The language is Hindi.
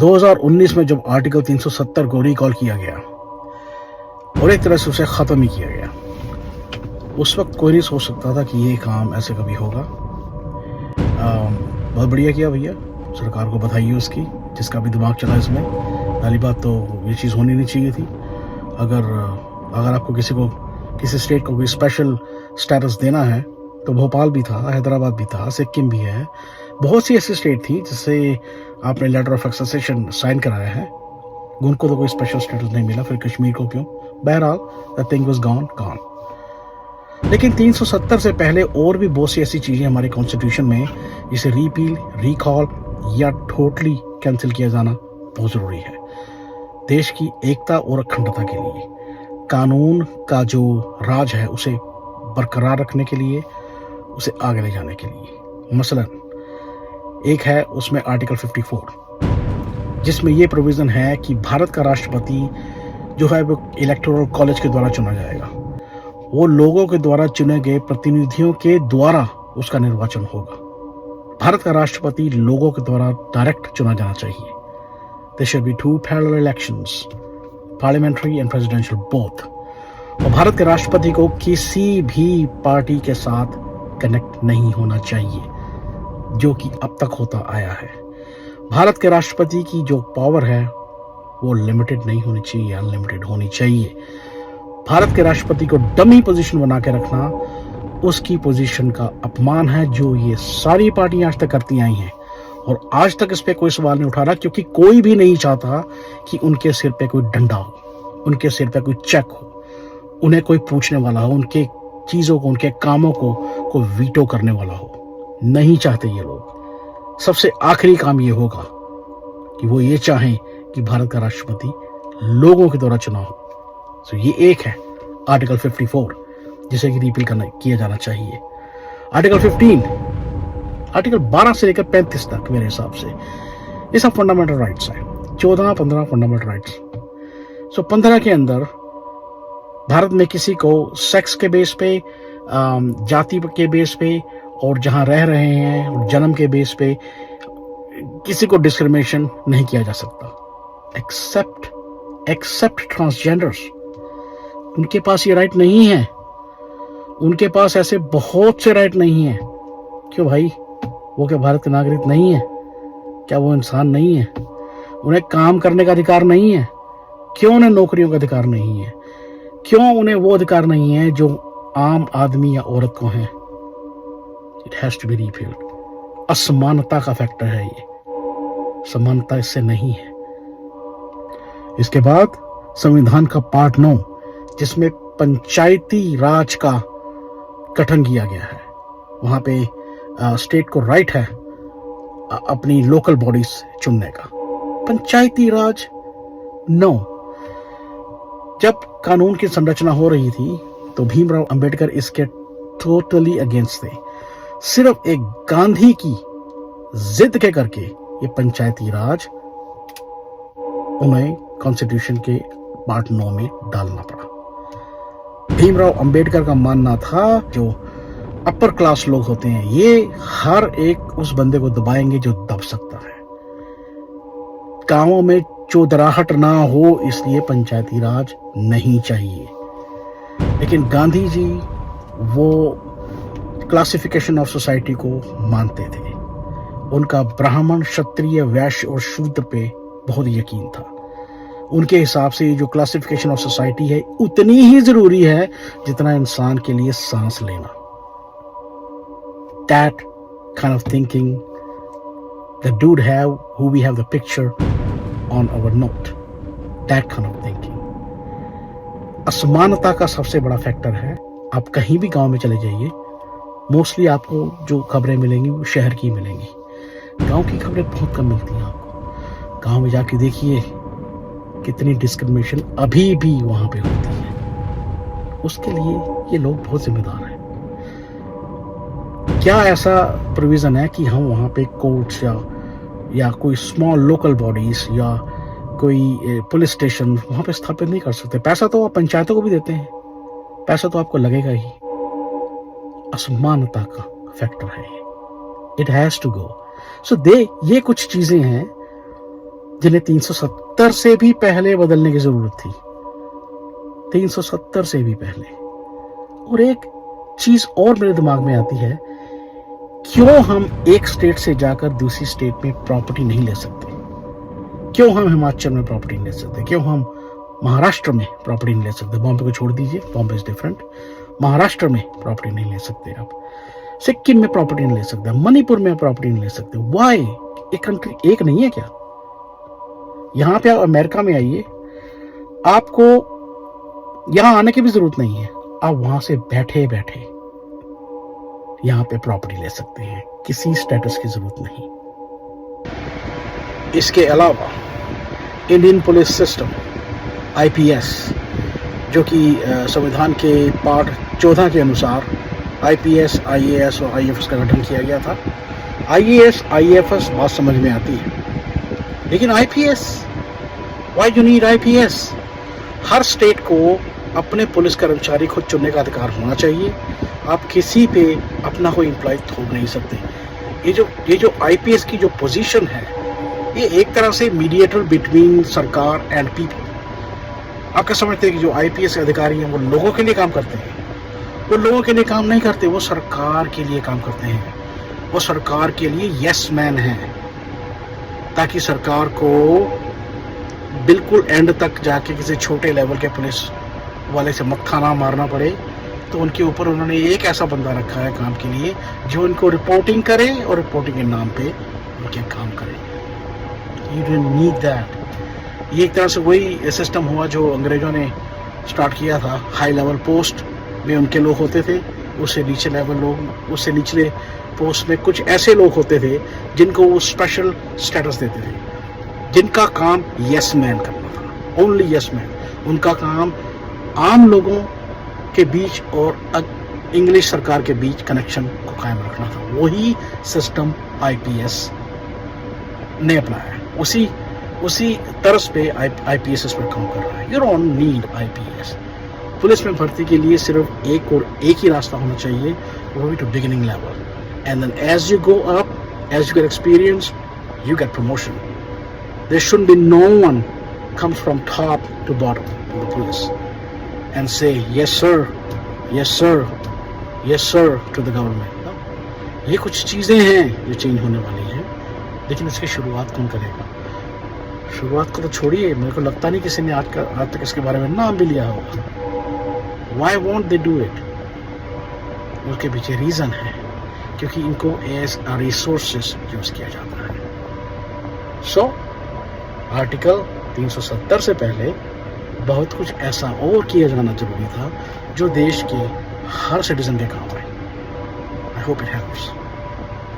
2019 में जब आर्टिकल 370 को रिकॉल किया गया और एक तरह से उसे ख़त्म ही किया गया, उस वक्त कोई नहीं सोच सकता था कि ये काम ऐसे कभी होगा। बहुत बढ़िया किया भैया, सरकार को बधाई उसकी, जिसका भी दिमाग चला इसमें। पहली बात तो ये चीज़ होनी नहीं चाहिए थी। अगर आपको किसी स्टेट को कोई स्पेशल स्टेटस देना है तो भोपाल भी था, हैदराबाद भी था, सिक्किम भी है, बहुत सी ऐसी स्टेट थी जिससे आपने लेटर ऑफ एसोसिएशन साइन कराया है, उनको तो कोई स्पेशल स्टेटस नहीं मिला, फिर कश्मीर को क्यों? बहरहाल द थिंग वाज गॉन। लेकिन 370 से पहले और भी बहुत सी ऐसी चीज़ें हमारे कॉन्स्टिट्यूशन में, जिसे रिपील, रिकॉल या टोटली कैंसिल किया जाना बहुत ज़रूरी है देश की एकता और अखंडता के लिए, कानून का जो राज है उसे बरकरार रखने के लिए, उसे आगे ले जाने के लिए। मसलन एक है उसमें आर्टिकल 54, जिसमें यह प्रोविज़न है कि भारत का राष्ट्रपति जो है वो इलेक्टोरल कॉलेज के द्वारा चुना जाएगा। वो लोगों के द्वारा चुने गए प्रतिनिधियों के द्वारा उसका निर्वाचन होगा। भारत का राष्ट्रपति लोगों के द्वारा डायरेक्ट चुना जाना चाहिए। There should be 2 parallel elections, parliamentary and presidential both. और भारत के राष्ट्रपति को किसी भी पार्टी के साथ कनेक्ट नहीं होना चाहिए, जो कि अब तक होता आया है। भारत के राष्ट्रपति की जो पावर है वो लिमिटेड नहीं होनी चाहिए, अनलिमिटेड होनी चाहिए। भारत के राष्ट्रपति को डमी पोजीशन बना के रखना उसकी पोजीशन का अपमान है, जो ये सारी पार्टियां आज तक करती आई हैं, और आज तक इस पे कोई सवाल नहीं उठा रहा, क्योंकि कोई भी नहीं चाहता कि उनके सिर पे कोई डंडा हो, उनके सिर पे कोई चेक हो, उन्हें कोई पूछने वाला हो, उनके चीज़ों को, उनके कामों को वीटो करने वाला हो। नहीं चाहते ये लोग। सबसे आखिरी काम ये होगा कि वो ये चाहें कि भारत का राष्ट्रपति लोगों के द्वारा चुना हो। तो ये एक है आर्टिकल 54, जिसे कि रिपील किया जाना चाहिए। आर्टिकल 15, आर्टिकल 12 से लेकर 35 तक मेरे हिसाब से ये सब फंडामेंटल राइट्स हैं। 14-15 फंडामेंटल राइट्स। सो 15 के अंदर भारत में किसी को सेक्स के बेस पे, जाति के बेस पे, और जहां रह रहे हैं और जन्म के बेस पे किसी को डिस्क्रिमिनेशन नहीं किया जा सकता, एक्सेप्ट ट्रांसजेंडर्स। उनके पास ये राइट नहीं है। उनके पास ऐसे बहुत से राइट नहीं है। क्यों भाई? वो क्या भारत के नागरिक नहीं है? क्या वो इंसान नहीं है? उन्हें काम करने का अधिकार नहीं है? क्यों उन्हें नौकरियों का अधिकार नहीं है? क्यों उन्हें वो अधिकार नहीं है जो आम आदमी या औरत को है? It has to be repealed. असमानता का फैक्टर है ये, समानता इससे नहीं है। इसके बाद संविधान का पार्ट 9, जिसमें पंचायती राज का गठन किया गया है। वहां पे स्टेट को राइट है अपनी लोकल बॉडीज चुनने का। पंचायती राज 9। जब कानून की संरचना हो रही थी तो भीमराव अंबेडकर इसके टोटली अगेंस्ट थे। सिर्फ एक गांधी की जिद के करके ये पंचायती राज उन्हें कॉन्स्टिट्यूशन के पार्ट 9 में डालना पड़ा। भीमराव अंबेडकर का मानना था जो अपर क्लास लोग होते हैं, ये हर एक उस बंदे को दबाएंगे जो दब सकता है। गांवों में चौधराहट ना हो, इसलिए पंचायती राज नहीं चाहिए। लेकिन गांधी जी वो क्लासिफिकेशन ऑफ सोसाइटी को मानते थे। उनका ब्राह्मण, क्षत्रिय, वैश्य और शूद्र पे बहुत यकीन था। उनके हिसाब से जो क्लासिफिकेशन ऑफ सोसाइटी है उतनी ही जरूरी है जितना इंसान के लिए सांस लेना। That kind of thinking the dude have who we have the picture on our note. That kind of thinking. असमानता का सबसे बड़ा फैक्टर है। आप कहीं भी गांव में चले जाइए, मोस्टली आपको जो खबरें मिलेंगी वो शहर की मिलेंगी। गांव की खबरें बहुत कम मिलती हैं आपको। गांव में जाके देखिए कितनी डिस्क्रिमिनेशन अभी भी वहां पे होती है। उसके लिए ये लोग बहुत जिम्मेदार हैं। क्या ऐसा प्रोविजन है कि हम वहां पे कोर्ट्स या कोई स्मॉल लोकल बॉडीज या कोई पुलिस स्टेशन वहां पे स्थापित नहीं कर सकते? पैसा तो आप पंचायतों को भी देते हैं, पैसा तो आपको लगेगा ही। असमानता का फैक्टर है ये। It has to go. So ये कुछ चीजें हैं जिन्हें 370 से भी पहले बदलने की जरूरत थी, 370 से भी पहले। और एक चीज और मेरे दिमाग में आती है, क्यों हम एक स्टेट से जाकर दूसरी स्टेट में प्रॉपर्टी नहीं ले सकते? क्यों हम हिमाचल में प्रॉपर्टी नहीं ले सकते? क्यों हम महाराष्ट्र में प्रॉपर्टी नहीं ले सकते? बॉम्बे को छोड़ दीजिए, बॉम्बे इज डिफरेंट। महाराष्ट्र में प्रॉपर्टी नहीं ले सकते आप, सिक्किम में प्रॉपर्टी नहीं ले सकते, मणिपुर में प्रॉपर्टी नहीं ले सकते। वाई? एक कंट्री एक नहीं है क्या? यहां पे आप अमेरिका में आइए, आपको यहां आने की भी जरूरत नहीं है, आप वहां से बैठे बैठे यहां पे प्रॉपर्टी ले सकते हैं, किसी स्टेटस की जरूरत नहीं। इसके अलावा इंडियन पुलिस सिस्टम आईपीएस, जो कि संविधान के पार्ट 14 के अनुसार आईपीएस, आईएएस और आईएफएस का गठन किया गया था। आईएएस, आईएफएस बात समझ में आती है, लेकिन IPS, why you need IPS? Her state को अपने पुलिस कर्मचारी खुद चुनने का अधिकार होना चाहिए। आप किसी पे अपना कोई एम्प्लॉय थोप नहीं सकते। ये जो आईपीएस की जो पोजीशन है, ये एक तरह से मीडिएटर बिटवीन सरकार एंड पीपल। आप क्या समझते हैं कि जो आईपीएस अधिकारी हैं वो लोगों के लिए काम करते हैं? वो लोगों के लिए काम नहीं करते, वो सरकार के लिए काम करते हैं। वो सरकार के लिए यस मैन है, ताकि सरकार को बिल्कुल एंड तक जाके किसी छोटे लेवल के पुलिस वाले से मत्था ना मारना पड़े। तो उनके ऊपर उन्होंने एक ऐसा बंदा रखा है काम के लिए, जो उनको रिपोर्टिंग करे और रिपोर्टिंग के नाम पे उनके काम करे। You don't need that. ये एक तरह से वही सिस्टम हुआ जो अंग्रेजों ने स्टार्ट किया था। हाई लेवल पोस्ट में उनके लोग होते थे, उससे नीचे लेवल लोग, उससे निचले पोस्ट में कुछ ऐसे लोग होते थे जिनको वो स्पेशल स्टेटस देते थे, जिनका काम यस मैन करना था, ओनली यस मैन। उनका काम आम लोगों के बीच और इंग्लिश सरकार के बीच कनेक्शन को कायम रखना था। वही सिस्टम आईपीएस ने अपनाया है, उसी तरस पे आईपीएस इस पर काम कर रहा है। You don't need IPS. Police में भर्ती के लिए सिर्फ एक ही रास्ता होना चाहिए, वो भी to beginning level, and then as you go up, as you get experience, you get promotion. There shouldn't be no one comes from top to bottom of the police and say yes sir, yes sir, yes sir to the government. No? ये कुछ चीजें हैं जो चेंज होने वाली हैं, लेकिन इसकी शुरुआत कौन करेगा? शुरुआत को तो छोड़िए, मेरे को लगता नहीं किसी ने आज तक इसके बारे में नाम भी लिया होगा। Why won't they do it? उसके पीछे रीजन है, क्योंकि इनको एज अ रिसोर्सेस यूज किया जाता है। सो आर्टिकल 370 से पहले बहुत कुछ ऐसा और किया जाना जरूरी था जो देश के हर सिटीजन के काम आए। I hope it helps.